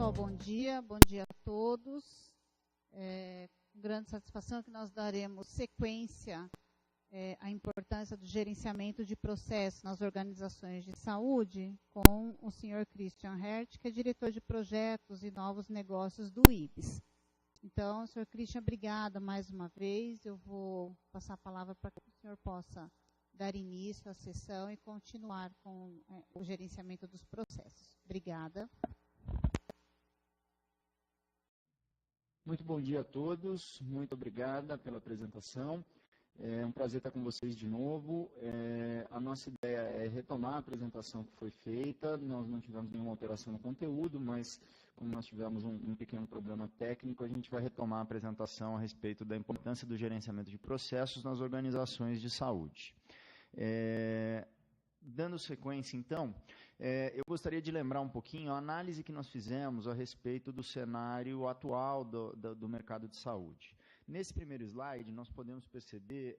pessoal, bom dia a todos. Com grande satisfação que nós daremos sequência à importância do gerenciamento de processos nas organizações de saúde com o senhor Christian Hert, que é diretor de projetos e novos negócios do IBS. Então, senhor Christian, obrigada mais uma vez. Eu vou passar a palavra para que o senhor possa dar início à sessão e continuar com o gerenciamento dos processos. Obrigada. Muito bom dia a todos, muito obrigada pela apresentação. É um prazer estar com vocês de novo. A nossa ideia é retomar a apresentação que foi feita. Nós não tivemos nenhuma alteração no conteúdo, mas como nós tivemos um pequeno problema técnico, a gente vai retomar a apresentação a respeito da importância do gerenciamento de processos nas organizações de saúde. Dando sequência, então, eu gostaria de lembrar um pouquinho a análise que nós fizemos a respeito do cenário atual do mercado de saúde. Nesse primeiro slide, nós podemos perceber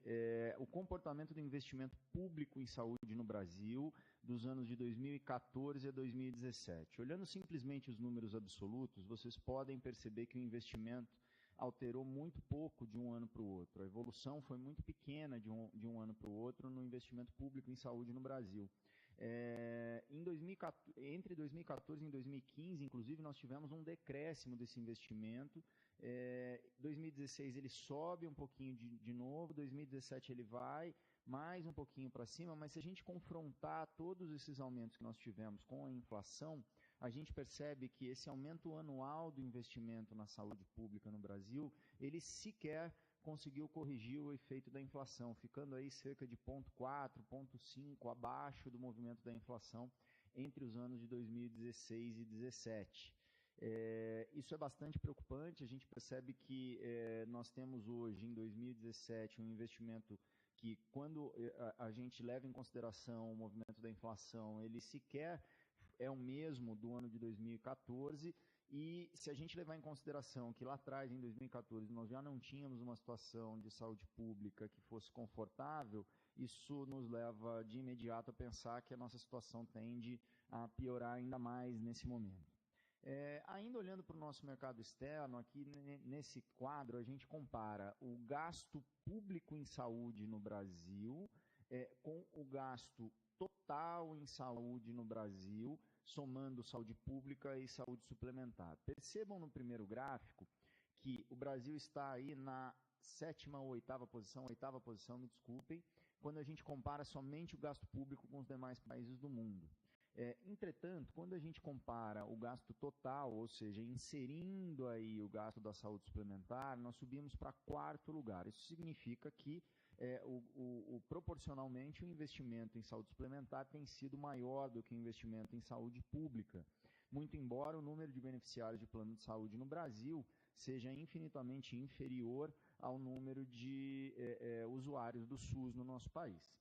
o comportamento do investimento público em saúde no Brasil dos anos de 2014 a 2017. Olhando simplesmente os números absolutos, vocês podem perceber que o investimento alterou muito pouco de um ano para o outro. A evolução foi muito pequena de um ano para o outro no investimento público em saúde no Brasil. Entre 2014 e 2015, inclusive, nós tivemos um decréscimo desse investimento. 2016 ele sobe um pouquinho de novo, 2017 ele vai mais um pouquinho para cima, mas se a gente confrontar todos esses aumentos que nós tivemos com a inflação, a gente percebe que esse aumento anual do investimento na saúde pública no Brasil, ele sequer conseguiu corrigir o efeito da inflação, ficando aí cerca de 0,4, 0,5 abaixo do movimento da inflação entre os anos de 2016 e 2017. Isso é bastante preocupante. A gente percebe que nós temos hoje, em 2017, um investimento que, quando a gente leva em consideração o movimento da inflação, ele sequer é o mesmo do ano de 2014, e se a gente levar em consideração que lá atrás, em 2014, nós já não tínhamos uma situação de saúde pública que fosse confortável, isso nos leva de imediato a pensar que a nossa situação tende a piorar ainda mais nesse momento. Ainda olhando para o nosso mercado externo, aqui nesse quadro a gente compara o gasto público em saúde no Brasil com o gasto total em saúde no Brasil, somando saúde pública e saúde suplementar. Percebam no primeiro gráfico que o Brasil está aí na oitava posição, me desculpem, quando a gente compara somente o gasto público com os demais países do mundo. Entretanto, quando a gente compara o gasto total, ou seja, inserindo aí o gasto da saúde suplementar, nós subimos para 4º lugar. Isso significa que proporcionalmente o investimento em saúde suplementar tem sido maior do que o investimento em saúde pública, muito embora o número de beneficiários de plano de saúde no Brasil seja infinitamente inferior ao número de usuários do SUS no nosso país.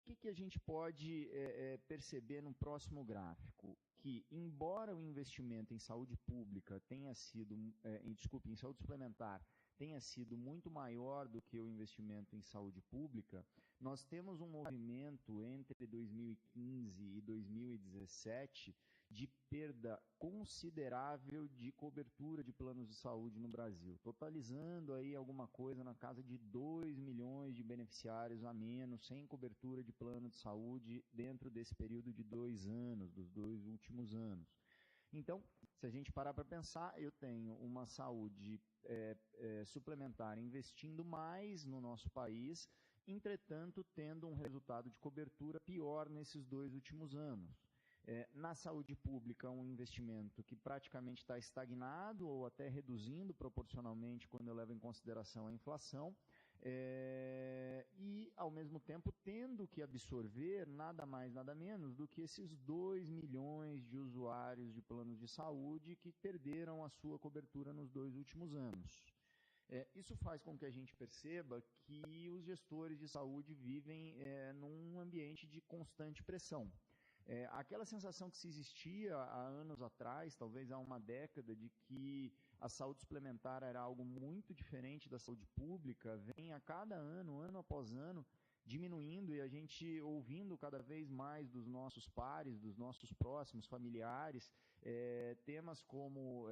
O que a gente pode perceber no próximo gráfico? Que, embora o investimento em saúde pública tenha sido, em saúde suplementar, tenha sido muito maior do que o investimento em saúde pública, nós temos um movimento entre 2015 e 2017 de perda considerável de cobertura de planos de saúde no Brasil, totalizando aí alguma coisa na casa de 2 milhões de beneficiários a menos sem cobertura de plano de saúde dentro desse período de 2 anos, dos 2 últimos anos. Então, se a gente parar para pensar, eu tenho uma saúde suplementar investindo mais no nosso país, entretanto, tendo um resultado de cobertura pior nesses 2 últimos anos. Na saúde pública, um investimento que praticamente está estagnado ou até reduzindo proporcionalmente quando eu levo em consideração a inflação, e, ao mesmo tempo, tendo que absorver nada mais, nada menos do que esses 2 milhões de usuários de planos de saúde que perderam a sua cobertura nos 2 últimos anos. Isso faz com que a gente perceba que os gestores de saúde vivem num ambiente de constante pressão. Aquela sensação que se existia há anos atrás, talvez há uma década, de que a saúde suplementar era algo muito diferente da saúde pública, vem a cada ano, ano após ano, diminuindo e a gente ouvindo cada vez mais dos nossos pares, dos nossos próximos familiares, temas como,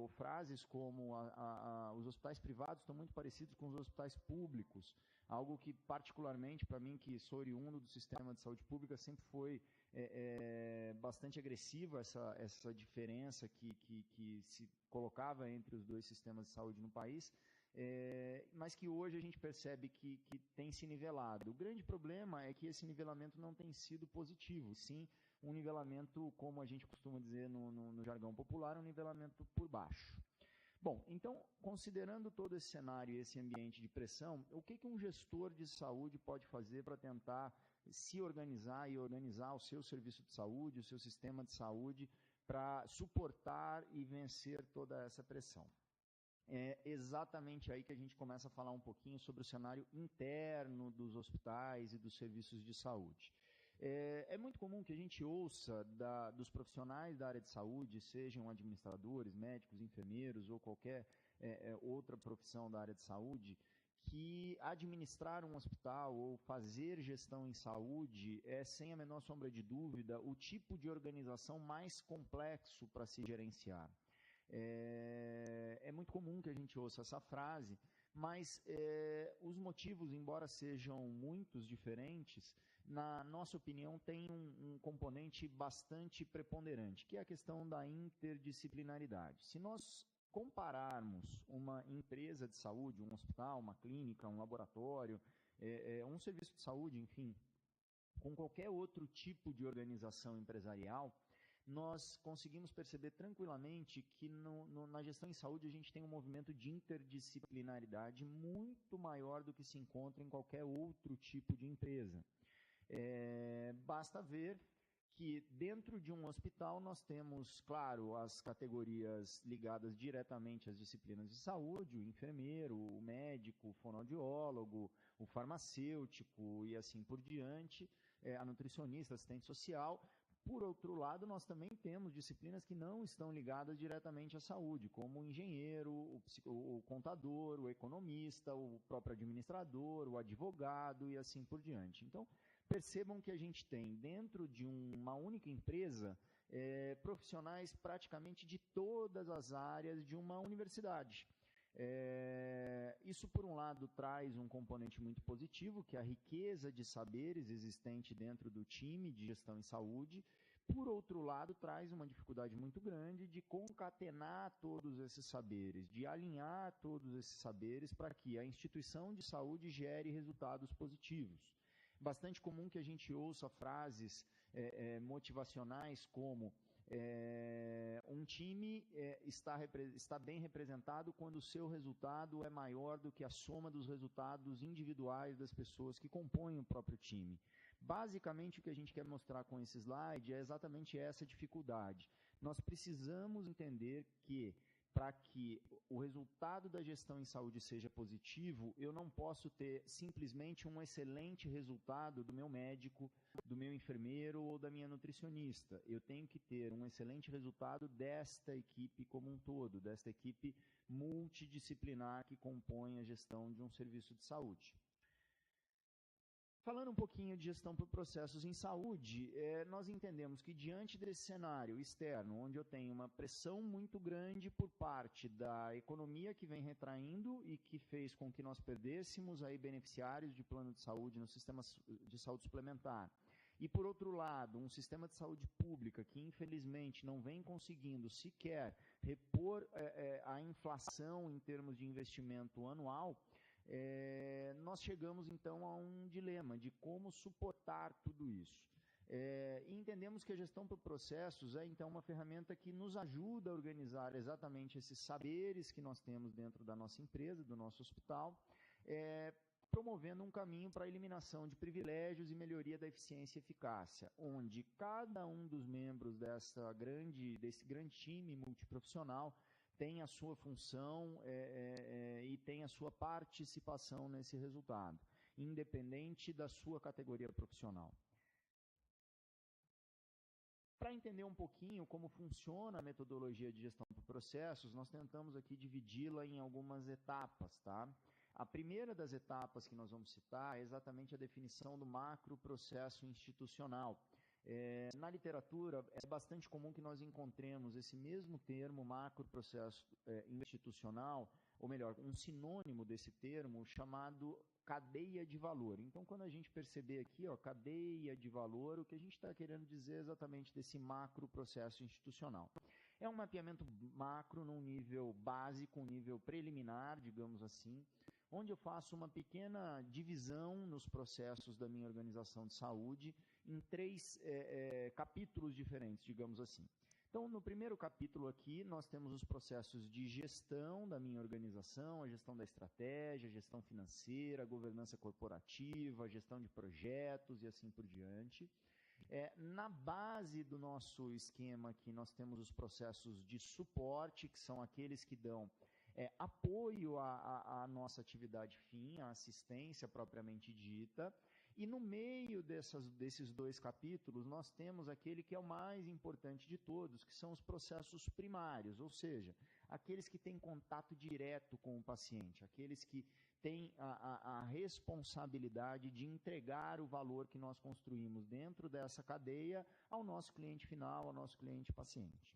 ou frases como os hospitais privados estão muito parecidos com os hospitais públicos, algo que particularmente para mim, que sou oriundo do sistema de saúde pública, sempre foi bastante agressiva essa diferença que se colocava entre os dois sistemas de saúde no país, mas que hoje a gente percebe que tem se nivelado. O grande problema é que esse nivelamento não tem sido positivo, sim um nivelamento, como a gente costuma dizer no jargão popular, um nivelamento por baixo. Bom, então, considerando todo esse cenário e esse ambiente de pressão, o que um gestor de saúde pode fazer para tentar se organizar e organizar o seu serviço de saúde, o seu sistema de saúde, para suportar e vencer toda essa pressão? É exatamente aí que a gente começa a falar um pouquinho sobre o cenário interno dos hospitais e dos serviços de saúde. É muito comum que a gente ouça dos profissionais da área de saúde, sejam administradores, médicos, enfermeiros ou qualquer outra profissão da área de saúde, que administrar um hospital ou fazer gestão em saúde é, sem a menor sombra de dúvida, o tipo de organização mais complexo para se gerenciar. É muito comum que a gente ouça essa frase, mas os motivos, embora sejam muitos diferentes, na nossa opinião, tem um componente bastante preponderante, que é a questão da interdisciplinaridade. Se nós compararmos uma empresa de saúde, um hospital, uma clínica, um laboratório, um serviço de saúde, enfim, com qualquer outro tipo de organização empresarial, nós conseguimos perceber tranquilamente que na gestão em saúde a gente tem um movimento de interdisciplinaridade muito maior do que se encontra em qualquer outro tipo de empresa. Basta ver que dentro de um hospital nós temos, claro, as categorias ligadas diretamente às disciplinas de saúde, o enfermeiro, o médico, o fonoaudiólogo, o farmacêutico e assim por diante, a nutricionista, assistente social. Por outro lado, nós também temos disciplinas que não estão ligadas diretamente à saúde, como o engenheiro, o contador, o economista, o próprio administrador, o advogado e assim por diante. Então, percebam que a gente tem, dentro de uma única empresa, profissionais praticamente de todas as áreas de uma universidade. Isso, por um lado, traz um componente muito positivo, que é a riqueza de saberes existente dentro do time de gestão em saúde. Por outro lado, traz uma dificuldade muito grande de concatenar todos esses saberes, de alinhar todos esses saberes para que a instituição de saúde gere resultados positivos. Bastante comum que a gente ouça frases motivacionais como um time está bem representado quando o seu resultado é maior do que a soma dos resultados individuais das pessoas que compõem o próprio time. Basicamente, o que a gente quer mostrar com esse slide é exatamente essa dificuldade. Nós precisamos entender que, para que o resultado da gestão em saúde seja positivo, eu não posso ter simplesmente um excelente resultado do meu médico, do meu enfermeiro ou da minha nutricionista. Eu tenho que ter um excelente resultado desta equipe como um todo, desta equipe multidisciplinar que compõe a gestão de um serviço de saúde. Falando um pouquinho de gestão por processos em saúde, nós entendemos que diante desse cenário externo, onde eu tenho uma pressão muito grande por parte da economia que vem retraindo e que fez com que nós perdêssemos aí beneficiários de plano de saúde no sistema de saúde suplementar, e por outro lado, um sistema de saúde pública que infelizmente não vem conseguindo sequer repor a inflação em termos de investimento anual, nós chegamos então a um dilema de como suportar tudo isso. E entendemos que a gestão por processos é então uma ferramenta que nos ajuda a organizar exatamente esses saberes que nós temos dentro da nossa empresa, do nosso hospital, promovendo um caminho para a eliminação de privilégios e melhoria da eficiência e eficácia, onde cada um dos membros desse grande time multiprofissional tem a sua função e tem a sua participação nesse resultado, independente da sua categoria profissional. Para entender um pouquinho como funciona a metodologia de gestão por processos, nós tentamos aqui dividi-la em algumas etapas, tá? A primeira das etapas que nós vamos citar é exatamente a definição do macroprocesso institucional. Na literatura, é bastante comum que nós encontremos esse mesmo termo, macroprocesso institucional, ou melhor, um sinônimo desse termo chamado cadeia de valor. Então, quando a gente perceber aqui, ó, cadeia de valor, o que a gente está querendo dizer exatamente desse macroprocesso institucional. É um mapeamento macro num nível básico, um nível preliminar, digamos assim, onde eu faço uma pequena divisão nos processos da minha organização de saúde em 3 capítulos diferentes, digamos assim. Então, no primeiro capítulo aqui, nós temos os processos de gestão da minha organização, a gestão da estratégia, a gestão financeira, a governança corporativa, a gestão de projetos e assim por diante. Na base do nosso esquema aqui, nós temos os processos de suporte, que são aqueles que dão apoio à nossa atividade fim, à assistência propriamente dita. E no meio desses 2 capítulos, nós temos aquele que é o mais importante de todos, que são os processos primários, ou seja, aqueles que têm contato direto com o paciente, aqueles que têm a responsabilidade de entregar o valor que nós construímos dentro dessa cadeia ao nosso cliente final, ao nosso cliente paciente.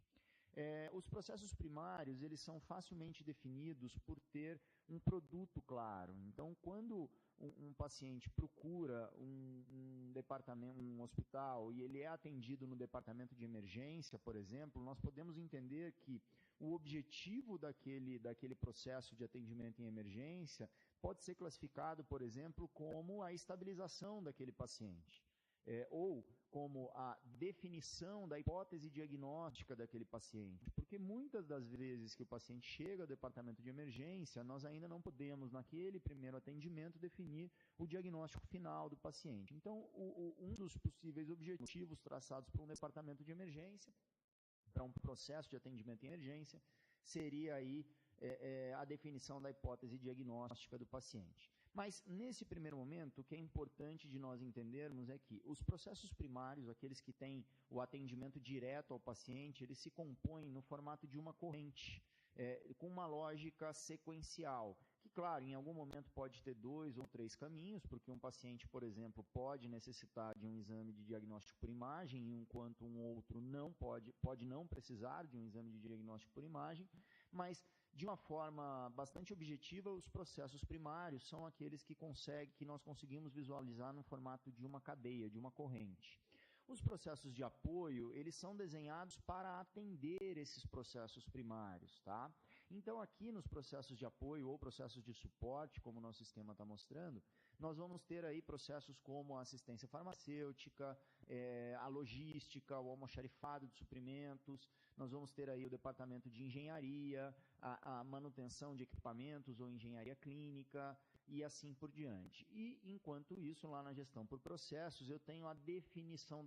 Os processos primários, eles são facilmente definidos por ter um produto claro. Então, quando um paciente procura um departamento, um hospital, e ele é atendido no departamento de emergência, por exemplo, nós podemos entender que o objetivo daquele processo de atendimento em emergência pode ser classificado, por exemplo, como a estabilização daquele paciente. Ou como a definição da hipótese diagnóstica daquele paciente. Porque muitas das vezes que o paciente chega ao departamento de emergência, nós ainda não podemos, naquele primeiro atendimento, definir o diagnóstico final do paciente. Então, um dos possíveis objetivos traçados para um departamento de emergência, para um processo de atendimento em emergência, seria aí a definição da hipótese diagnóstica do paciente. Mas, nesse primeiro momento, o que é importante de nós entendermos é que os processos primários, aqueles que têm o atendimento direto ao paciente, eles se compõem no formato de uma corrente, com uma lógica sequencial, que, claro, em algum momento pode ter 2 ou 3 caminhos, porque um paciente, por exemplo, pode necessitar de um exame de diagnóstico por imagem, enquanto um outro não pode não precisar de um exame de diagnóstico por imagem, mas de uma forma bastante objetiva, os processos primários são aqueles que nós conseguimos visualizar no formato de uma cadeia, de uma corrente. Os processos de apoio, eles são desenhados para atender esses processos primários, tá? Então, aqui nos processos de apoio ou processos de suporte, como o nosso esquema está mostrando, nós vamos ter aí processos como a assistência farmacêutica, a logística, o almoxarifado de suprimentos, nós vamos ter aí o departamento de engenharia, a manutenção de equipamentos ou engenharia clínica e assim por diante. E, enquanto isso, lá na gestão por processos, eu tenho a definição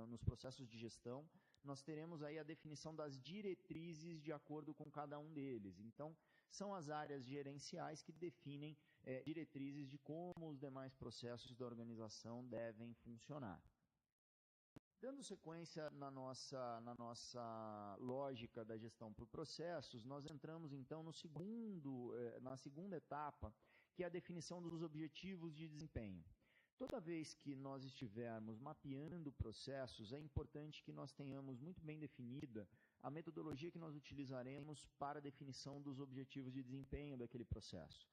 nos processos de gestão, nós teremos aí a definição das diretrizes de acordo com cada um deles. Então, são as áreas gerenciais que definem diretrizes de como os demais processos da organização devem funcionar. Dando sequência na nossa lógica da gestão por processos, nós entramos então na segunda etapa, que é a definição dos objetivos de desempenho. Toda vez que nós estivermos mapeando processos, é importante que nós tenhamos muito bem definida a metodologia que nós utilizaremos para a definição dos objetivos de desempenho daquele processo.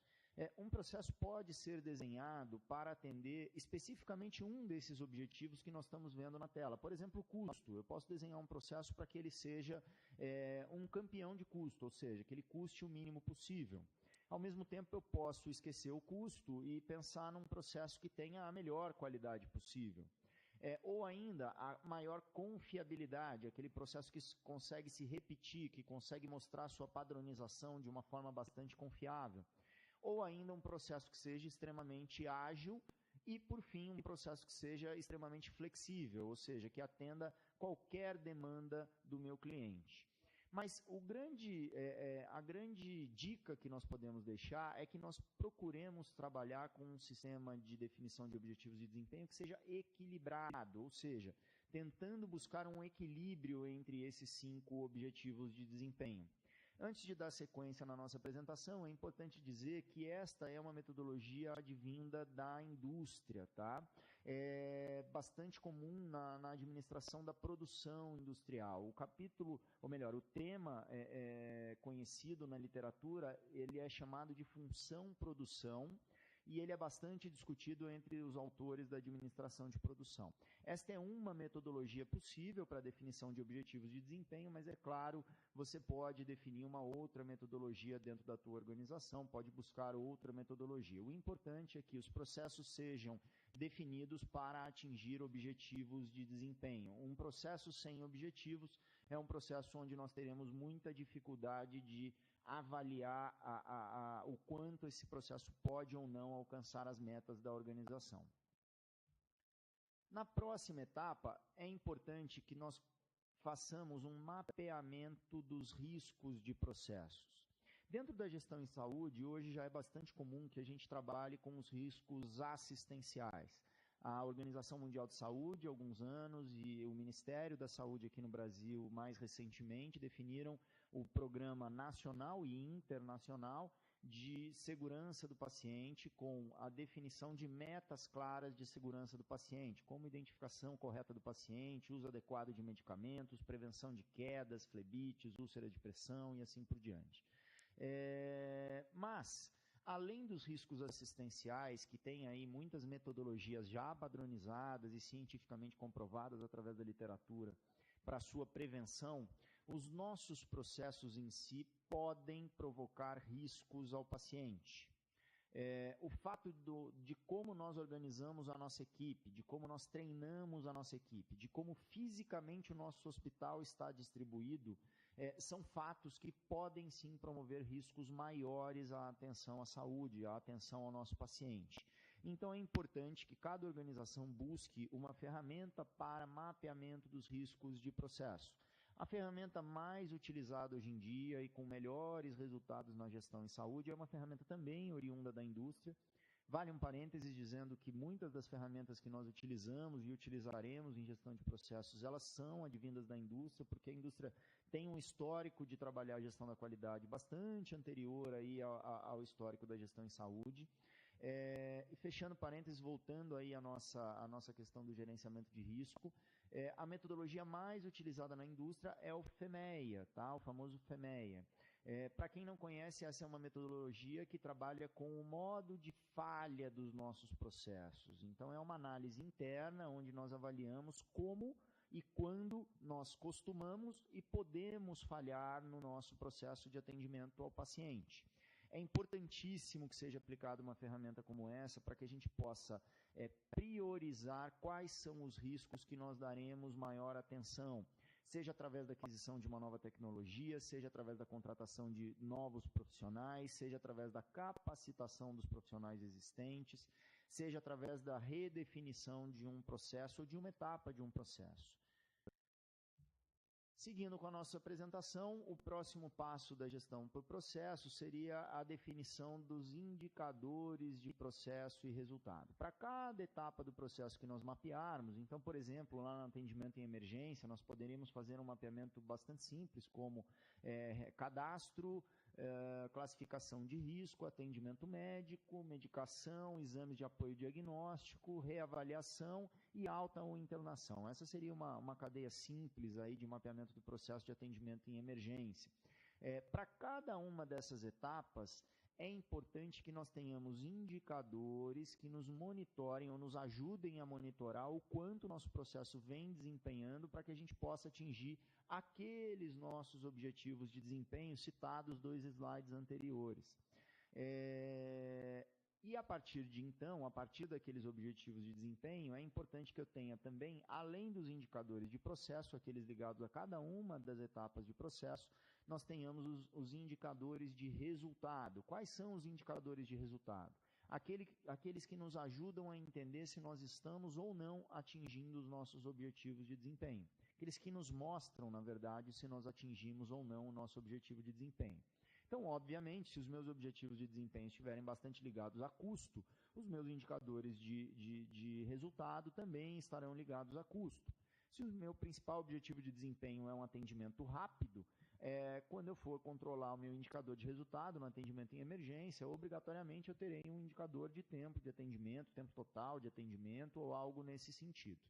Um processo pode ser desenhado para atender especificamente um desses objetivos que nós estamos vendo na tela. Por exemplo, o custo. Eu posso desenhar um processo para que ele seja um campeão de custo, ou seja, que ele custe o mínimo possível. Ao mesmo tempo, eu posso esquecer o custo e pensar num processo que tenha a melhor qualidade possível. Ou ainda, a maior confiabilidade, aquele processo que consegue se repetir, que consegue mostrar sua padronização de uma forma bastante confiável. Ou ainda um processo que seja extremamente ágil e, por fim, um processo que seja extremamente flexível, ou seja, que atenda qualquer demanda do meu cliente. Mas a grande dica que nós podemos deixar é que nós procuremos trabalhar com um sistema de definição de objetivos de desempenho que seja equilibrado, ou seja, tentando buscar um equilíbrio entre esses 5 objetivos de desempenho. Antes de dar sequência na nossa apresentação, é importante dizer que esta é uma metodologia advinda da indústria, tá? É bastante comum na administração da produção industrial. O capítulo, ou melhor, o tema conhecido na literatura, ele é chamado de função-produção, e ele é bastante discutido entre os autores da administração de produção. Esta é uma metodologia possível para a definição de objetivos de desempenho, mas é claro, você pode definir uma outra metodologia dentro da tua organização, pode buscar outra metodologia. O importante é que os processos sejam definidos para atingir objetivos de desempenho. Um processo sem objetivos é um processo onde nós teremos muita dificuldade de avaliar o quanto esse processo pode ou não alcançar as metas da organização. Na próxima etapa, é importante que nós façamos um mapeamento dos riscos de processos. Dentro da gestão em saúde, hoje já é bastante comum que a gente trabalhe com os riscos assistenciais. A Organização Mundial de Saúde, há alguns anos, e o Ministério da Saúde aqui no Brasil, mais recentemente, definiram o Programa Nacional e Internacional de Segurança do Paciente, com a definição de metas claras de segurança do paciente, como identificação correta do paciente, uso adequado de medicamentos, prevenção de quedas, flebites, úlcera de pressão e assim por diante. Mas, além dos riscos assistenciais, que tem aí muitas metodologias já padronizadas e cientificamente comprovadas através da literatura para sua prevenção, os nossos processos em si podem provocar riscos ao paciente. O fato de como nós organizamos a nossa equipe, de como nós treinamos a nossa equipe, de como fisicamente o nosso hospital está distribuído, são fatos que podem sim promover riscos maiores à atenção à saúde, à atenção ao nosso paciente. Então é importante que cada organização busque uma ferramenta para mapeamento dos riscos de processo. A ferramenta mais utilizada hoje em dia e com melhores resultados na gestão em saúde é uma ferramenta também oriunda da indústria. Vale um parênteses dizendo que muitas das ferramentas que nós utilizamos e utilizaremos em gestão de processos, elas são advindas da indústria, porque a indústria tem um histórico de trabalhar a gestão da qualidade bastante anterior aí ao histórico da gestão em saúde. E fechando parênteses, voltando aí à nossa questão do gerenciamento de risco, a metodologia mais utilizada na indústria é o FEMEA, tá? O famoso FEMEA. Para quem não conhece, essa é uma metodologia que trabalha com o modo de falha dos nossos processos. Então, é uma análise interna, onde nós avaliamos como e quando nós costumamos e podemos falhar no nosso processo de atendimento ao paciente. É importantíssimo que seja aplicada uma ferramenta como essa para que a gente possa priorizar quais são os riscos que nós daremos maior atenção, seja através da aquisição de uma nova tecnologia, seja através da contratação de novos profissionais, seja através da capacitação dos profissionais existentes, seja através da redefinição de um processo ou de uma etapa de um processo. Seguindo com a nossa apresentação, o próximo passo da gestão por processo seria a definição dos indicadores de processo e resultado. Para cada etapa do processo que nós mapearmos, então, por exemplo, lá no atendimento em emergência, nós poderíamos fazer um mapeamento bastante simples, como cadastro, classificação de risco, atendimento médico, medicação, exames de apoio diagnóstico, reavaliação e alta ou internação. Essa seria uma cadeia simples aí de mapeamento do processo de atendimento em emergência. Para cada uma dessas etapas, é importante que nós tenhamos indicadores que nos monitorem ou nos ajudem a monitorar o quanto o nosso processo vem desempenhando para que a gente possa atingir aqueles nossos objetivos de desempenho citados 2 slides anteriores. E a partir de então, a partir daqueles objetivos de desempenho, é importante que eu tenha também, além dos indicadores de processo, aqueles ligados a cada uma das etapas de processo, nós tenhamos os indicadores de resultado. Quais são os indicadores de resultado? Aqueles que nos ajudam a entender se nós estamos ou não atingindo os nossos objetivos de desempenho. Aqueles que nos mostram, na verdade, se nós atingimos ou não o nosso objetivo de desempenho. Então, obviamente, se os meus objetivos de desempenho estiverem bastante ligados a custo, os meus indicadores de resultado também estarão ligados a custo. Se o meu principal objetivo de desempenho é um atendimento rápido, quando eu for controlar o meu indicador de resultado no atendimento em emergência, obrigatoriamente eu terei um indicador de tempo de atendimento, tempo total de atendimento ou algo nesse sentido.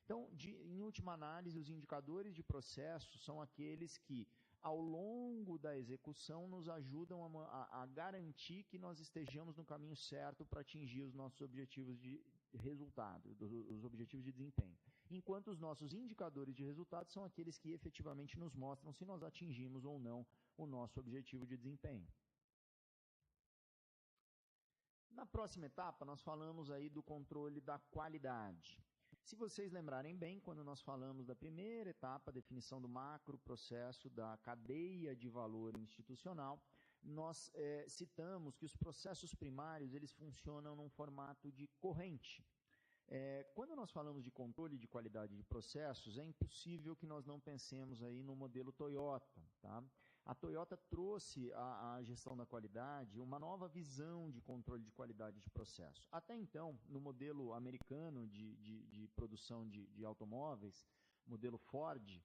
Então, em última análise, os indicadores de processo são aqueles que, ao longo da execução, nos ajudam a garantir que nós estejamos no caminho certo para atingir os nossos objetivos de resultado, os objetivos de desempenho. Enquanto os nossos indicadores de resultado são aqueles que efetivamente nos mostram se nós atingimos ou não o nosso objetivo de desempenho. Na próxima etapa, nós falamos aí do controle da qualidade. Se vocês lembrarem bem, quando nós falamos da primeira etapa, a definição do macro processo da cadeia de valor institucional, nós citamos que os processos primários eles funcionam num formato de corrente. Quando nós falamos de controle de qualidade de processos, é impossível que nós não pensemos aí no modelo Toyota, tá? A Toyota trouxe à gestão da qualidade uma nova visão de controle de qualidade de processo. Até então, no modelo americano de produção de automóveis, modelo Ford,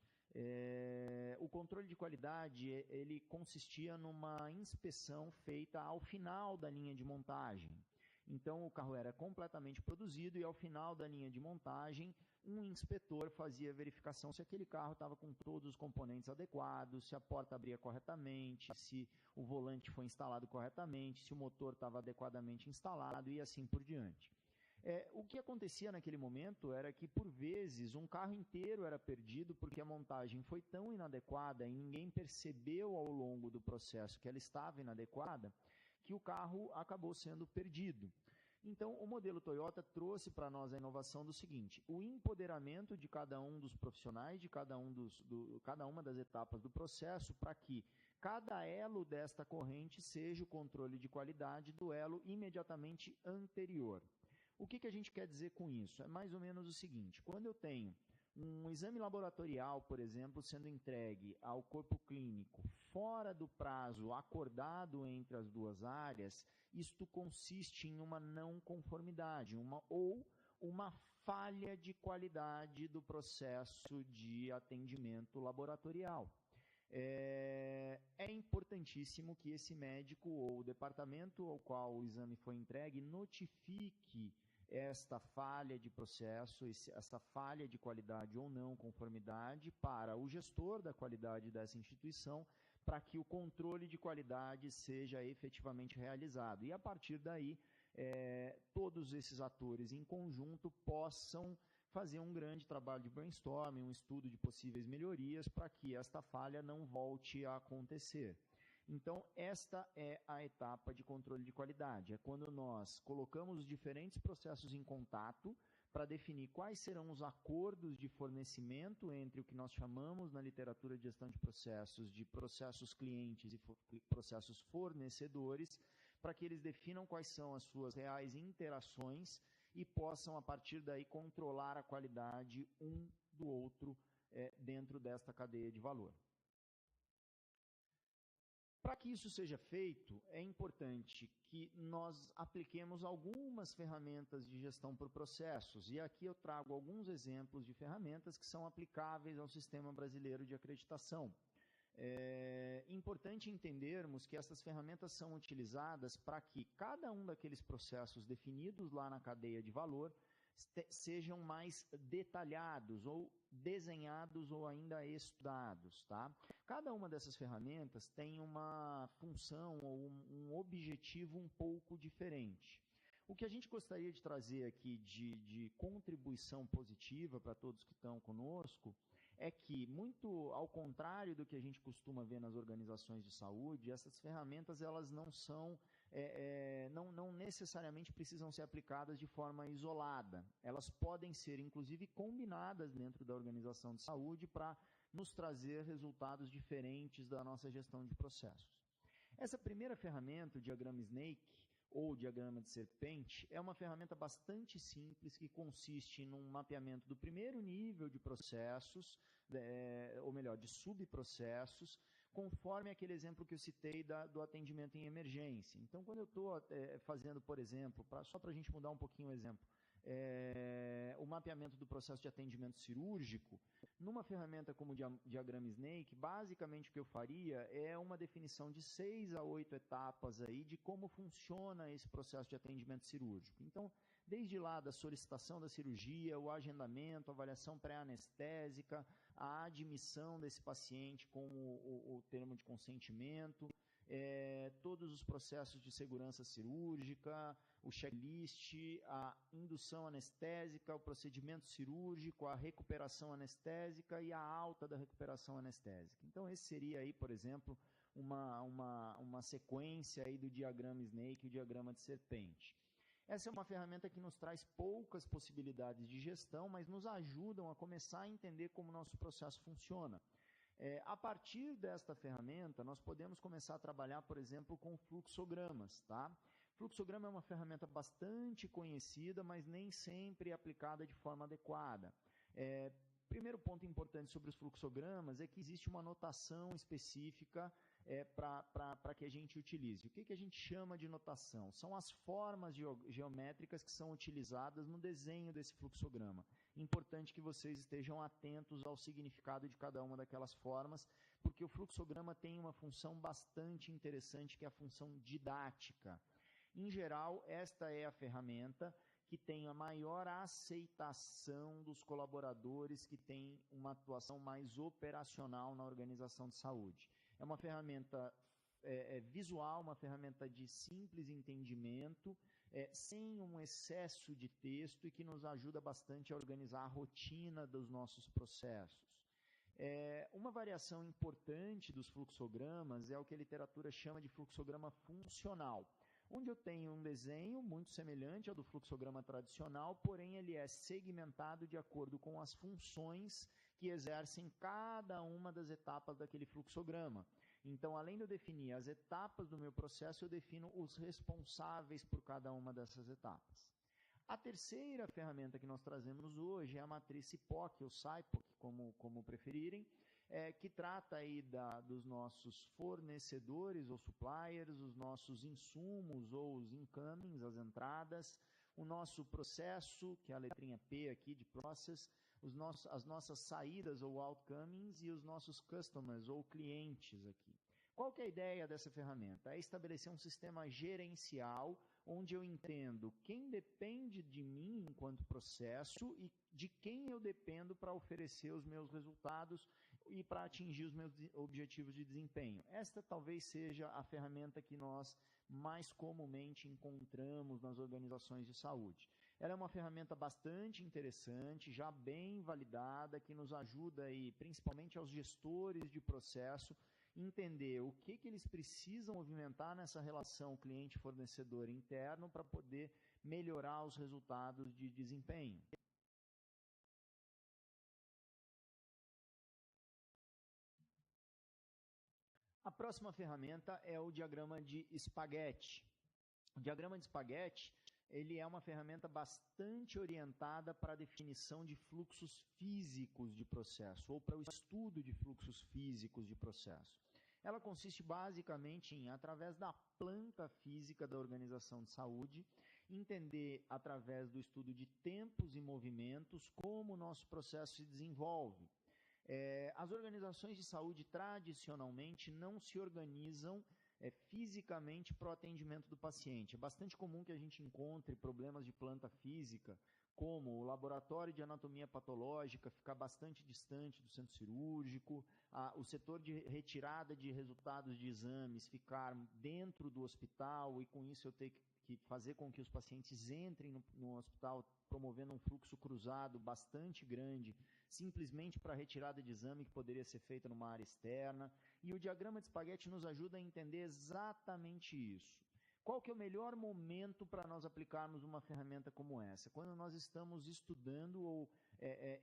o controle de qualidade ele consistia numa inspeção feita ao final da linha de montagem. Então, o carro era completamente produzido e, ao final da linha de montagem, um inspetor fazia a verificação se aquele carro estava com todos os componentes adequados, se a porta abria corretamente, se o volante foi instalado corretamente, se o motor estava adequadamente instalado e assim por diante. O que acontecia naquele momento era que, por vezes, um carro inteiro era perdido porque a montagem foi tão inadequada e ninguém percebeu ao longo do processo que ela estava inadequada, que o carro acabou sendo perdido. Então, o modelo Toyota trouxe para nós a inovação do seguinte: o empoderamento de cada um dos profissionais, de cada uma das etapas do processo, para que cada elo desta corrente seja o controle de qualidade do elo imediatamente anterior. O que a gente quer dizer com isso? É mais ou menos o seguinte: quando eu tenho um exame laboratorial, por exemplo, sendo entregue ao corpo clínico fora do prazo acordado entre as duas áreas, isto consiste em uma não conformidade, uma falha de qualidade do processo de atendimento laboratorial. É importantíssimo que esse médico ou o departamento ao qual o exame foi entregue notifique esta falha de processo, essa falha de qualidade ou não conformidade para o gestor da qualidade dessa instituição, para que o controle de qualidade seja efetivamente realizado. E, a partir daí, todos esses atores em conjunto possam fazer um grande trabalho de brainstorming, um estudo de possíveis melhorias para que esta falha não volte a acontecer. Então, esta é a etapa de controle de qualidade. É quando nós colocamos os diferentes processos em contato para definir quais serão os acordos de fornecimento entre o que nós chamamos na literatura de gestão de processos clientes e processos fornecedores, para que eles definam quais são as suas reais interações e possam, a partir daí, controlar a qualidade um do outro dentro desta cadeia de valor. Para que isso seja feito, é importante que nós apliquemos algumas ferramentas de gestão por processos. E aqui eu trago alguns exemplos de ferramentas que são aplicáveis ao Sistema Brasileiro de Acreditação. É importante entendermos que essas ferramentas são utilizadas para que cada um daqueles processos definidos lá na cadeia de valor sejam mais detalhados ou desenhados ou ainda estudados, tá? Cada uma dessas ferramentas tem uma função ou um objetivo um pouco diferente. O que a gente gostaria de trazer aqui de contribuição positiva para todos que estão conosco é que, muito ao contrário do que a gente costuma ver nas organizações de saúde, essas ferramentas elas não são não necessariamente precisam ser aplicadas de forma isolada. Elas podem ser, inclusive, combinadas dentro da organização de saúde para nos trazer resultados diferentes da nossa gestão de processos. Essa primeira ferramenta, o diagrama Snake, ou diagrama de serpente, é uma ferramenta bastante simples que consiste num mapeamento do primeiro nível de processos, ou melhor, de subprocessos, conforme aquele exemplo que eu citei do atendimento em emergência. Então, quando eu estou fazendo, por exemplo, só para a gente mudar um pouquinho o exemplo, o mapeamento do processo de atendimento cirúrgico, numa ferramenta como o Diagrama Snake, basicamente o que eu faria é uma definição de 6 a 8 etapas aí de como funciona esse processo de atendimento cirúrgico. Então, desde lá da solicitação da cirurgia, o agendamento, a avaliação pré-anestésica, a admissão desse paciente com o termo de consentimento, todos os processos de segurança cirúrgica, o checklist, a indução anestésica, o procedimento cirúrgico, a recuperação anestésica e a alta da recuperação anestésica. Então, esse seria aí, por exemplo, uma sequência aí do diagrama Snake e o diagrama de serpente. Essa é uma ferramenta que nos traz poucas possibilidades de gestão, mas nos ajudam a começar a entender como o nosso processo funciona. A partir desta ferramenta, nós podemos começar a trabalhar, por exemplo, com fluxogramas, tá? Fluxograma é uma ferramenta bastante conhecida, mas nem sempre aplicada de forma adequada. Primeiro ponto importante sobre os fluxogramas é que existe uma notação específica para que a gente utilize. O que a gente chama de notação? São as formas geométricas que são utilizadas no desenho desse fluxograma. Importante que vocês estejam atentos ao significado de cada uma daquelas formas, porque o fluxograma tem uma função bastante interessante, que é a função didática. Em geral, esta é a ferramenta que tem a maior aceitação dos colaboradores que têm uma atuação mais operacional na organização de saúde. É uma ferramenta visual, uma ferramenta de simples entendimento, sem um excesso de texto e que nos ajuda bastante a organizar a rotina dos nossos processos. Uma variação importante dos fluxogramas é o que a literatura chama de fluxograma funcional, onde eu tenho um desenho muito semelhante ao do fluxograma tradicional, porém ele é segmentado de acordo com as funções que exercem cada uma das etapas daquele fluxograma. Então, além de eu definir as etapas do meu processo, eu defino os responsáveis por cada uma dessas etapas. A terceira ferramenta que nós trazemos hoje é a matriz CIPOC, ou SIPOC, como preferirem, que trata aí dos nossos fornecedores ou suppliers, os nossos insumos ou os incomings, as entradas, o nosso processo, que é a letrinha P aqui de process, as nossas saídas ou outcomings e os nossos customers ou clientes aqui. Qual que é a ideia dessa ferramenta? É estabelecer um sistema gerencial onde eu entendo quem depende de mim enquanto processo e de quem eu dependo para oferecer os meus resultados e para atingir os meus objetivos de desempenho. Esta talvez seja a ferramenta que nós mais comumente encontramos nas organizações de saúde. Ela é uma ferramenta bastante interessante, já bem validada, que nos ajuda aí, principalmente aos gestores de processo, entender o que eles precisam movimentar nessa relação cliente-fornecedor interno para poder melhorar os resultados de desempenho. A próxima ferramenta é o diagrama de espaguete. O diagrama de espaguete, ele é uma ferramenta bastante orientada para a definição de fluxos físicos de processo, ou para o estudo de fluxos físicos de processo. Ela consiste basicamente em, através da planta física da organização de saúde, entender, através do estudo de tempos e movimentos, como o nosso processo se desenvolve. As organizações de saúde, tradicionalmente, não se organizam fisicamente para o atendimento do paciente. É bastante comum que a gente encontre problemas de planta física, como o laboratório de anatomia patológica ficar bastante distante do centro cirúrgico, o setor de retirada de resultados de exames ficar dentro do hospital e com isso eu ter que fazer com que os pacientes entrem no hospital promovendo um fluxo cruzado bastante grande, simplesmente para retirada de exame que poderia ser feita numa área externa. E o diagrama de espaguete nos ajuda a entender exatamente isso. Qual que é o melhor momento para nós aplicarmos uma ferramenta como essa? Quando nós estamos estudando ou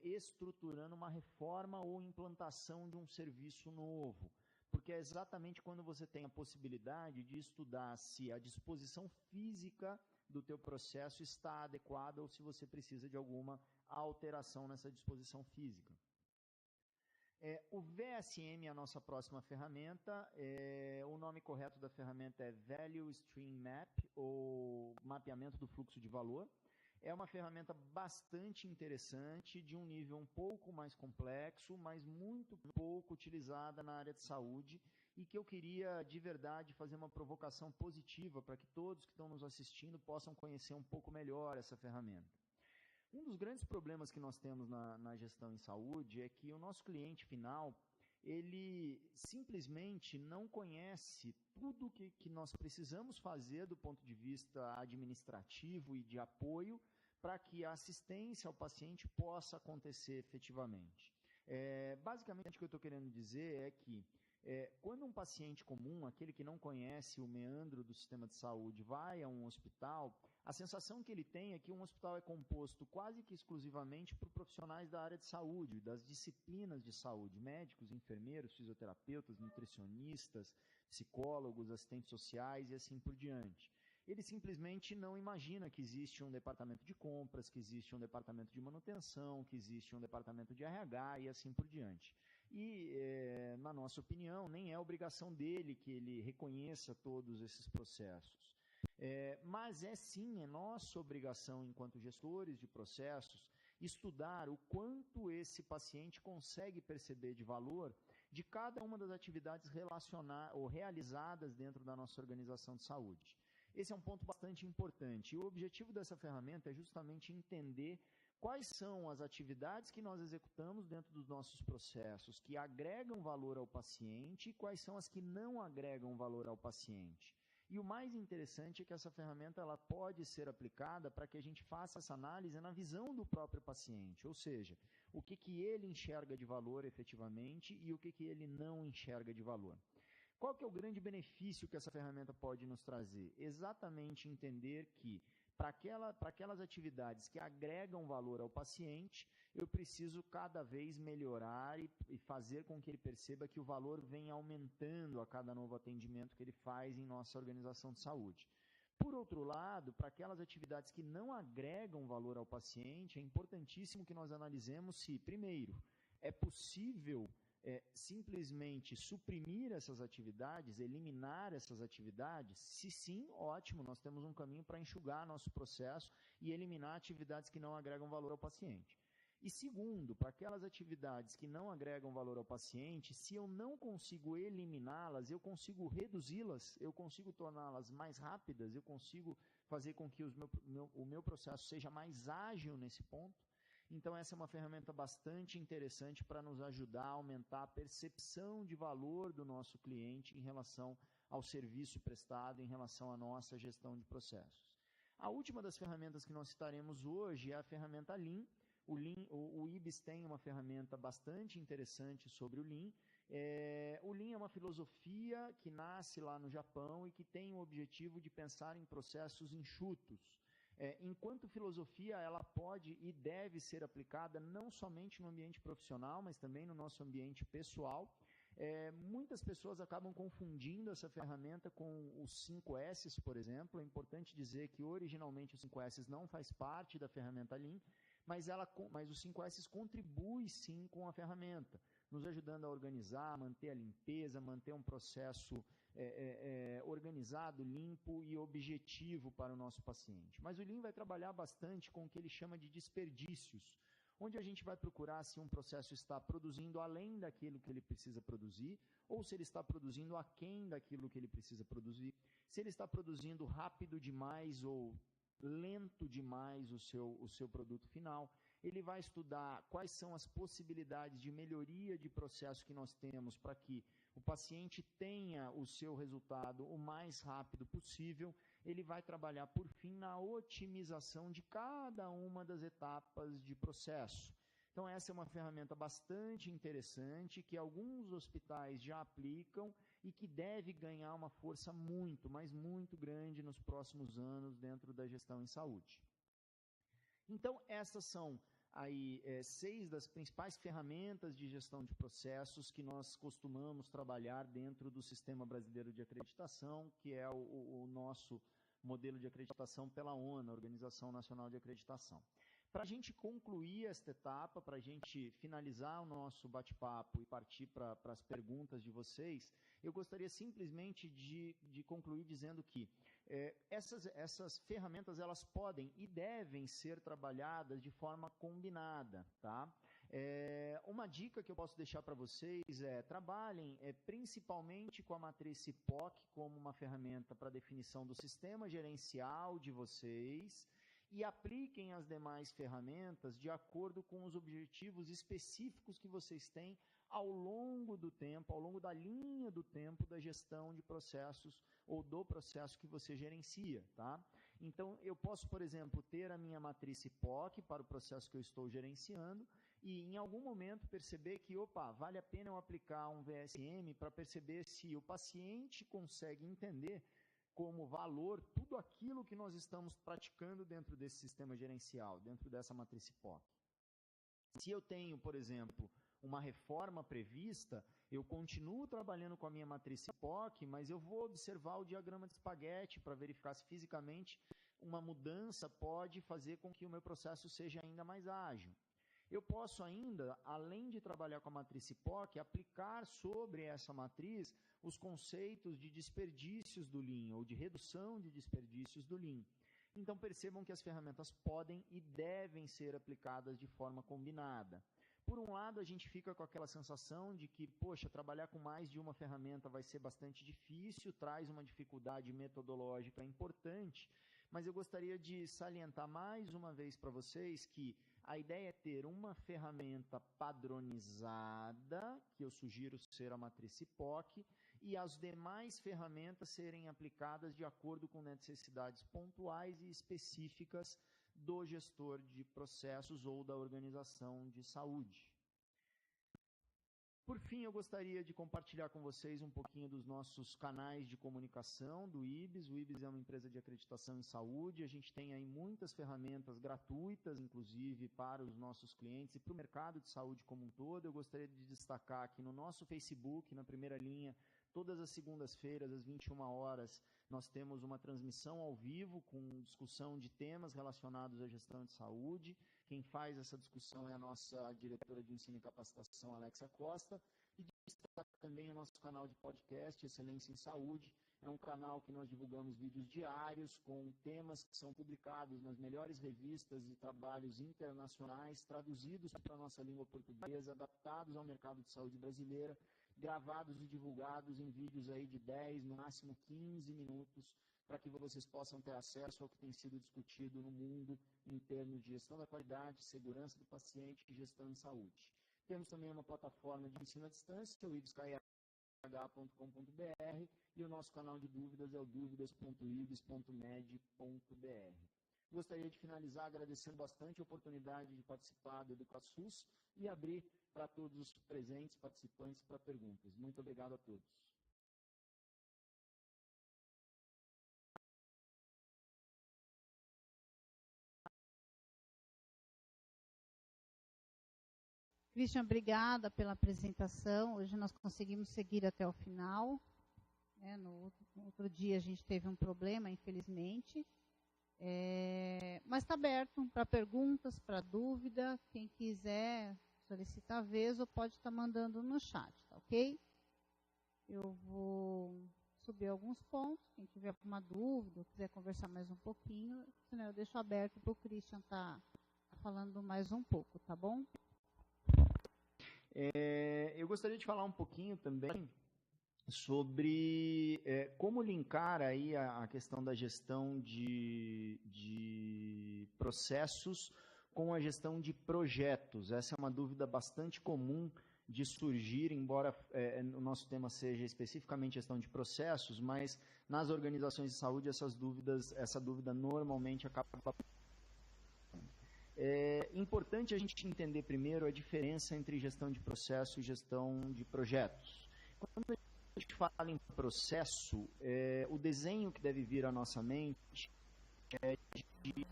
estruturando uma reforma ou implantação de um serviço novo. Porque é exatamente quando você tem a possibilidade de estudar se a disposição física do teu processo está adequada ou se você precisa de alguma alteração nessa disposição física. O VSM é a nossa próxima ferramenta. O nome correto da ferramenta é Value Stream Map, ou mapeamento do fluxo de valor. é uma ferramenta bastante interessante, de um nível um pouco mais complexo, mas muito pouco utilizada na área de saúde, e que eu queria, de verdade, fazer uma provocação positiva para que todos que estão nos assistindo possam conhecer um pouco melhor essa ferramenta. Um dos grandes problemas que nós temos na gestão em saúde é que o nosso cliente final, ele simplesmente não conhece tudo que nós precisamos fazer do ponto de vista administrativo e de apoio para que a assistência ao paciente possa acontecer efetivamente. Basicamente, o que eu estou querendo dizer é que quando um paciente comum, aquele que não conhece o meandro do sistema de saúde, vai a um hospital, a sensação que ele tem é que um hospital é composto quase que exclusivamente por profissionais da área de saúde, das disciplinas de saúde, médicos, enfermeiros, fisioterapeutas, nutricionistas, psicólogos, assistentes sociais e assim por diante. Ele simplesmente não imagina que existe um departamento de compras, que existe um departamento de manutenção, que existe um departamento de RH e assim por diante. E, na nossa opinião, nem é obrigação dele que ele reconheça todos esses processos. Mas sim, é nossa obrigação, enquanto gestores de processos, estudar o quanto esse paciente consegue perceber de valor de cada uma das atividades realizadas dentro da nossa organização de saúde. Esse é um ponto bastante importante. E o objetivo dessa ferramenta é justamente entender quais são as atividades que nós executamos dentro dos nossos processos que agregam valor ao paciente e quais são as que não agregam valor ao paciente. E o mais interessante é que essa ferramenta ela pode ser aplicada para que a gente faça essa análise na visão do próprio paciente, ou seja, o que ele enxerga de valor efetivamente e o que ele não enxerga de valor. Qual que é o grande benefício que essa ferramenta pode nos trazer? Exatamente entender que para aquelas atividades que agregam valor ao paciente, eu preciso cada vez melhorar e fazer com que ele perceba que o valor vem aumentando a cada novo atendimento que ele faz em nossa organização de saúde. Por outro lado, para aquelas atividades que não agregam valor ao paciente, é importantíssimo que nós analisemos se, primeiro, é possível simplesmente suprimir essas atividades, eliminar essas atividades. Se sim, ótimo, nós temos um caminho para enxugar nosso processo e eliminar atividades que não agregam valor ao paciente. E segundo, para aquelas atividades que não agregam valor ao paciente, se eu não consigo eliminá-las, eu consigo reduzi-las, eu consigo torná-las mais rápidas, eu consigo fazer com que o meu processo seja mais ágil nesse ponto. Então, essa é uma ferramenta bastante interessante para nos ajudar a aumentar a percepção de valor do nosso cliente em relação ao serviço prestado, em relação à nossa gestão de processos. A última das ferramentas que nós citaremos hoje é a ferramenta Lean. O IBIS tem uma ferramenta bastante interessante sobre o Lean. O Lean é uma filosofia que nasce lá no Japão e que tem o objetivo de pensar em processos enxutos. Enquanto filosofia, ela pode e deve ser aplicada não somente no ambiente profissional, mas também no nosso ambiente pessoal. Muitas pessoas acabam confundindo essa ferramenta com os 5S, por exemplo. É importante dizer que originalmente os 5S não faz parte da ferramenta Lean, mas os 5S contribuem sim com a ferramenta, nos ajudando a organizar, manter a limpeza, manter um processo organizado, limpo e objetivo para o nosso paciente. Mas o Lean vai trabalhar bastante com o que ele chama de desperdícios, onde a gente vai procurar se um processo está produzindo além daquilo que ele precisa produzir, ou se ele está produzindo aquém daquilo que ele precisa produzir, se ele está produzindo rápido demais ou lento demais o seu produto final. Ele vai estudar quais são as possibilidades de melhoria de processo que nós temos para que o paciente tenha o seu resultado o mais rápido possível. Ele vai trabalhar, por fim, na otimização de cada uma das etapas de processo. Então, essa é uma ferramenta bastante interessante que alguns hospitais já aplicam e que deve ganhar uma força muito, mas muito grande nos próximos anos dentro da gestão em saúde. Então, essas são aí 6 das principais ferramentas de gestão de processos que nós costumamos trabalhar dentro do Sistema Brasileiro de Acreditação, que é o nosso modelo de acreditação pela ONU, a Organização Nacional de Acreditação. Para a gente concluir esta etapa, para a gente finalizar o nosso bate-papo e partir para as perguntas de vocês, eu gostaria simplesmente de concluir dizendo que Essas ferramentas, elas podem e devem ser trabalhadas de forma combinada, tá? Uma dica que eu posso deixar para vocês trabalhem principalmente com a matriz CIPOC como uma ferramenta para definição do sistema gerencial de vocês e apliquem as demais ferramentas de acordo com os objetivos específicos que vocês têm ao longo do tempo, ao longo da linha do tempo da gestão de processos ou do processo que você gerencia, tá? Então, eu posso, por exemplo, ter a minha matriz CIPOC para o processo que eu estou gerenciando e, em algum momento, perceber que, vale a pena eu aplicar um VSM para perceber se o paciente consegue entender como valor tudo aquilo que nós estamos praticando dentro desse sistema gerencial, dentro dessa matriz CIPOC. Se eu tenho, por exemplo, uma reforma prevista, eu continuo trabalhando com a minha matriz CIPOC, mas eu vou observar o diagrama de espaguete para verificar se fisicamente uma mudança pode fazer com que o meu processo seja ainda mais ágil. Eu posso ainda, além de trabalhar com a matriz CIPOC, aplicar sobre essa matriz os conceitos de desperdícios do Lean, ou de redução de desperdícios do Lean. Então, percebam que as ferramentas podem e devem ser aplicadas de forma combinada. Por um lado, a gente fica com aquela sensação de que, trabalhar com mais de uma ferramenta vai ser bastante difícil, traz uma dificuldade metodológica importante, mas eu gostaria de salientar mais uma vez para vocês que a ideia é ter uma ferramenta padronizada, que eu sugiro ser a matriz CIPOC, e as demais ferramentas serem aplicadas de acordo com necessidades pontuais e específicas do gestor de processos ou da organização de saúde. Por fim, eu gostaria de compartilhar com vocês um pouquinho dos nossos canais de comunicação do IBS. O IBS é uma empresa de acreditação em saúde. A gente tem aí muitas ferramentas gratuitas, inclusive, para os nossos clientes e para o mercado de saúde como um todo. Eu gostaria de destacar aqui no nosso Facebook, na primeira linha, todas as segundas-feiras, às 21 horas, nós temos uma transmissão ao vivo com discussão de temas relacionados à gestão de saúde. Quem faz essa discussão é a nossa diretora de ensino e capacitação, Alexa Costa. E destaca também o nosso canal de podcast, Excelência em Saúde. É um canal que nós divulgamos vídeos diários com temas que são publicados nas melhores revistas e trabalhos internacionais, traduzidos para a nossa língua portuguesa, adaptados ao mercado de saúde brasileira, gravados e divulgados em vídeos aí de 10, no máximo 15 minutos, para que vocês possam ter acesso ao que tem sido discutido no mundo em termos de gestão da qualidade, segurança do paciente e gestão de saúde. Temos também uma plataforma de ensino à distância, o ibskh.com.br, e o nosso canal de dúvidas é o duvidas.ibs.med.br. Gostaria de finalizar agradecendo bastante a oportunidade de participar do EducaSUS e abrir para todos os presentes, participantes, para perguntas. Muito obrigado a todos. Christian, obrigada pela apresentação. Hoje nós conseguimos seguir até o final. No outro dia a gente teve um problema, infelizmente. Mas está aberto para perguntas, para dúvida. Quem quiser solicitar a vez, ou pode estar mandando no chat, tá ok? Eu vou subir alguns pontos. Quem tiver alguma dúvida, ou quiser conversar mais um pouquinho, senão eu deixo aberto para o Christian estar falando mais um pouco, tá bom? Eu gostaria de falar um pouquinho também sobre como linkar aí a questão da gestão de processos com a gestão de projetos. Essa é uma dúvida bastante comum de surgir, embora o nosso tema seja especificamente gestão de processos, mas nas organizações de saúde essa dúvida normalmente acaba. É importante a gente entender primeiro a diferença entre gestão de processo e gestão de projetos. Quando a gente fala em processo, o desenho que deve vir à nossa mente é de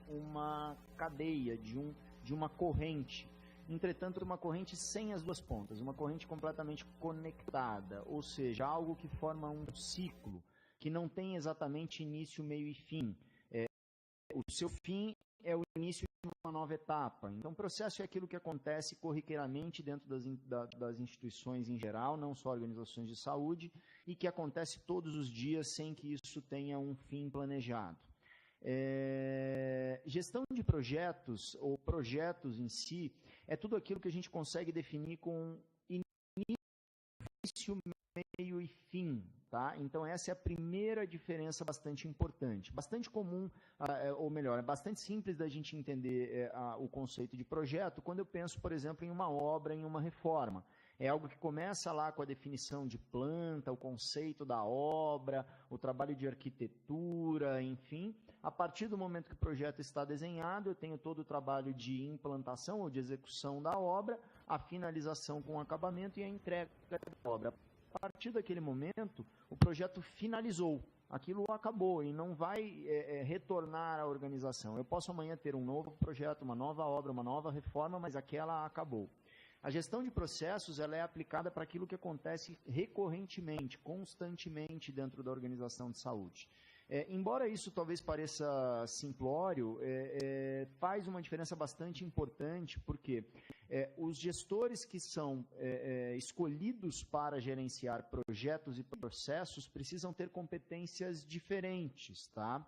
uma cadeia, de uma corrente. Entretanto, uma corrente sem as duas pontas, uma corrente completamente conectada, ou seja, algo que forma um ciclo, que não tem exatamente início, meio e fim. O seu fim é o início de nova etapa. Então, processo é aquilo que acontece corriqueiramente dentro das instituições em geral, não só organizações de saúde, e que acontece todos os dias sem que isso tenha um fim planejado. Gestão de projetos, ou projetos em si, é tudo aquilo que a gente consegue definir com início, meio e fim. Tá? Então, essa é a primeira diferença bastante importante. Bastante comum, ou melhor, é bastante simples da gente entender o conceito de projeto quando eu penso, por exemplo, em uma obra, em uma reforma. É algo que começa lá com a definição de planta, o conceito da obra, o trabalho de arquitetura, enfim. A partir do momento que o projeto está desenhado, eu tenho todo o trabalho de implantação ou de execução da obra, a finalização com o acabamento e a entrega da obra. A partir daquele momento, o projeto finalizou, aquilo acabou e não vai retornar à organização. Eu posso amanhã ter um novo projeto, uma nova obra, uma nova reforma, mas aquela acabou. A gestão de processos ela é aplicada para aquilo que acontece recorrentemente, constantemente dentro da organização de saúde. Embora isso talvez pareça simplório, faz uma diferença bastante importante, porque os gestores que são escolhidos para gerenciar projetos e processos precisam ter competências diferentes. Tá?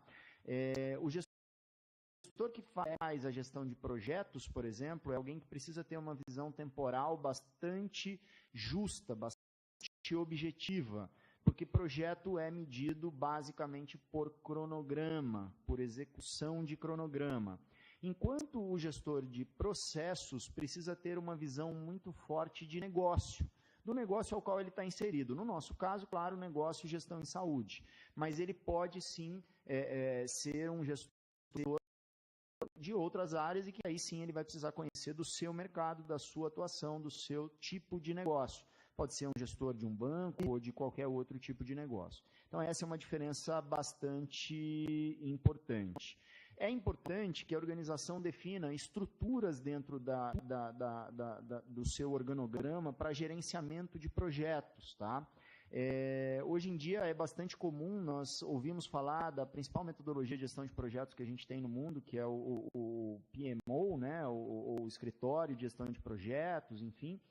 O gestor que faz a gestão de projetos, por exemplo, é alguém que precisa ter uma visão temporal bastante justa, bastante objetiva, porque projeto é medido basicamente por cronograma, por execução de cronograma. Enquanto o gestor de processos precisa ter uma visão muito forte de negócio, do negócio ao qual ele está inserido. No nosso caso, claro, negócio e gestão em saúde. Mas ele pode sim ser um gestor de outras áreas e que aí sim ele vai precisar conhecer do seu mercado, da sua atuação, do seu tipo de negócio. Pode ser um gestor de um banco ou de qualquer outro tipo de negócio. Então, essa é uma diferença bastante importante. É importante que a organização defina estruturas dentro do seu organograma para gerenciamento de projetos. Tá? Hoje em dia é bastante comum, nós ouvimos falar da principal metodologia de gestão de projetos que a gente tem no mundo, que é o PMO, né? o Escritório de Gestão de Projetos, enfim,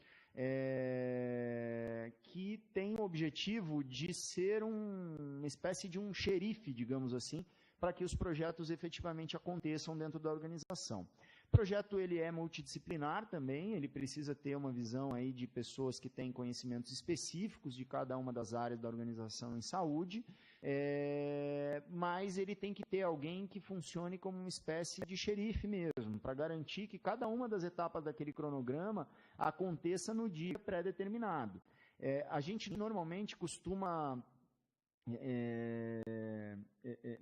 que tem o objetivo de ser uma espécie de um xerife, digamos assim, para que os projetos efetivamente aconteçam dentro da organização. O projeto ele é multidisciplinar também, ele precisa ter uma visão aí de pessoas que têm conhecimentos específicos de cada uma das áreas da organização em saúde, mas ele tem que ter alguém que funcione como uma espécie de xerife mesmo, para garantir que cada uma das etapas daquele cronograma aconteça no dia pré-determinado. A gente normalmente costuma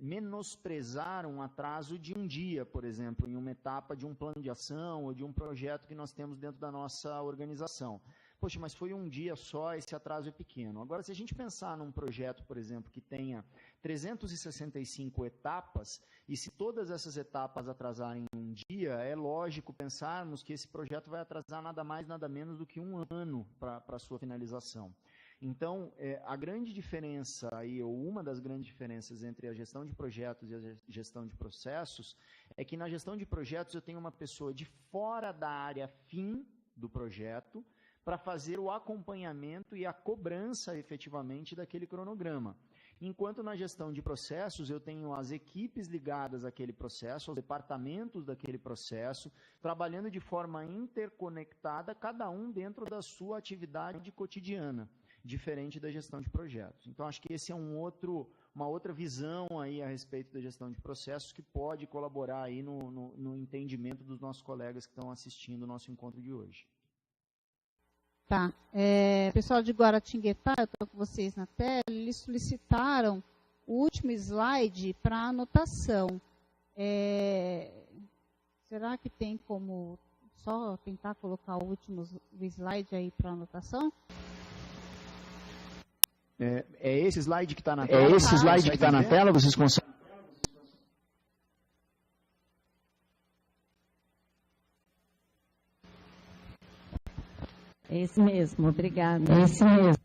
menosprezar um atraso de um dia, por exemplo, em uma etapa de um plano de ação ou de um projeto que nós temos dentro da nossa organização. Poxa, mas foi um dia só, esse atraso é pequeno. Agora, se a gente pensar num projeto, por exemplo, que tenha 365 etapas, e se todas essas etapas atrasarem um dia, é lógico pensarmos que esse projeto vai atrasar nada mais, nada menos do que um ano para a sua finalização. Então, a grande diferença, aí, ou uma das grandes diferenças entre a gestão de projetos e a gestão de processos, é que na gestão de projetos eu tenho uma pessoa de fora da área fim do projeto para fazer o acompanhamento e a cobrança, efetivamente, daquele cronograma. Enquanto na gestão de processos eu tenho as equipes ligadas àquele processo, os departamentos daquele processo, trabalhando de forma interconectada, cada um dentro da sua atividade cotidiana, diferente da gestão de projetos. Então, acho que esse é uma outra visão aí a respeito da gestão de processos que pode colaborar aí no entendimento dos nossos colegas que estão assistindo o nosso encontro de hoje. Tá. Pessoal de Guaratinguetá, eu estou com vocês na tela, eles solicitaram o último slide para anotação. Será que tem como só tentar colocar o último slide aí para anotação? É esse slide que está na tela? É esse slide que está na tela? Vocês conseguem? Esse mesmo, obrigada. Esse mesmo.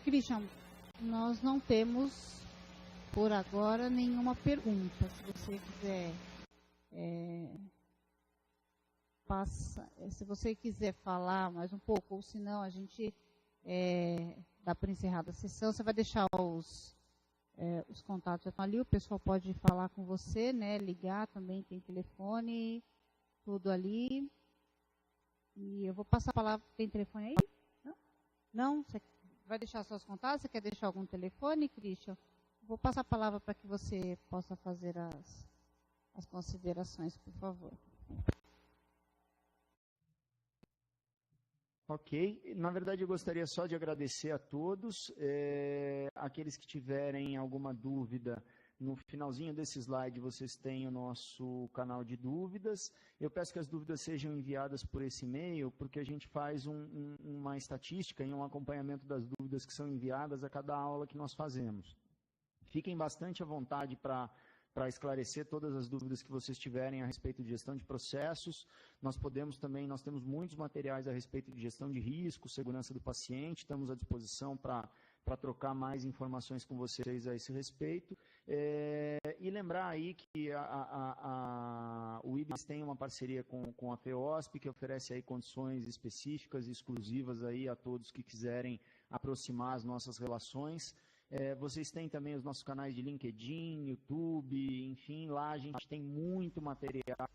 Christian, nós não temos, por agora, nenhuma pergunta. Se você quiser, se você quiser falar mais um pouco, ou se não, a gente dá por encerrada a sessão. Você vai deixar os contatos já estão ali, o pessoal pode falar com você, né, ligar também, tem telefone, tudo ali. E eu vou passar a palavra. Tem telefone aí? Não? Não? Você vai deixar seus contatos? Você quer deixar algum telefone, Christian? Vou passar a palavra para que você possa fazer as considerações, por favor. Ok. Na verdade, eu gostaria só de agradecer a todos. Aqueles que tiverem alguma dúvida, no finalzinho desse slide vocês têm o nosso canal de dúvidas. Eu peço que as dúvidas sejam enviadas por esse e-mail, porque a gente faz uma estatística e um acompanhamento das dúvidas que são enviadas a cada aula que nós fazemos. Fiquem bastante à vontade para esclarecer todas as dúvidas que vocês tiverem a respeito de gestão de processos. Nós temos muitos materiais a respeito de gestão de risco, segurança do paciente, estamos à disposição para trocar mais informações com vocês a esse respeito. E lembrar aí que o IBS tem uma parceria com a FEOSP, que oferece aí condições específicas e exclusivas aí a todos que quiserem aproximar as nossas relações. Vocês têm também os nossos canais de LinkedIn, YouTube, enfim, lá a gente tem muito material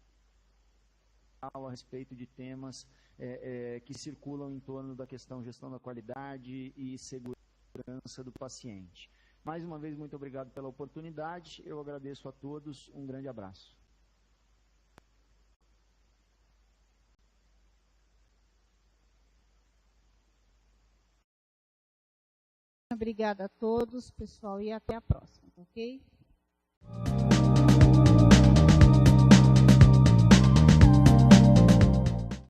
a respeito de temas que circulam em torno da questão gestão da qualidade e segurança do paciente. Mais uma vez, muito obrigado pela oportunidade, eu agradeço a todos, um grande abraço. Obrigada a todos, pessoal, e até a próxima, ok?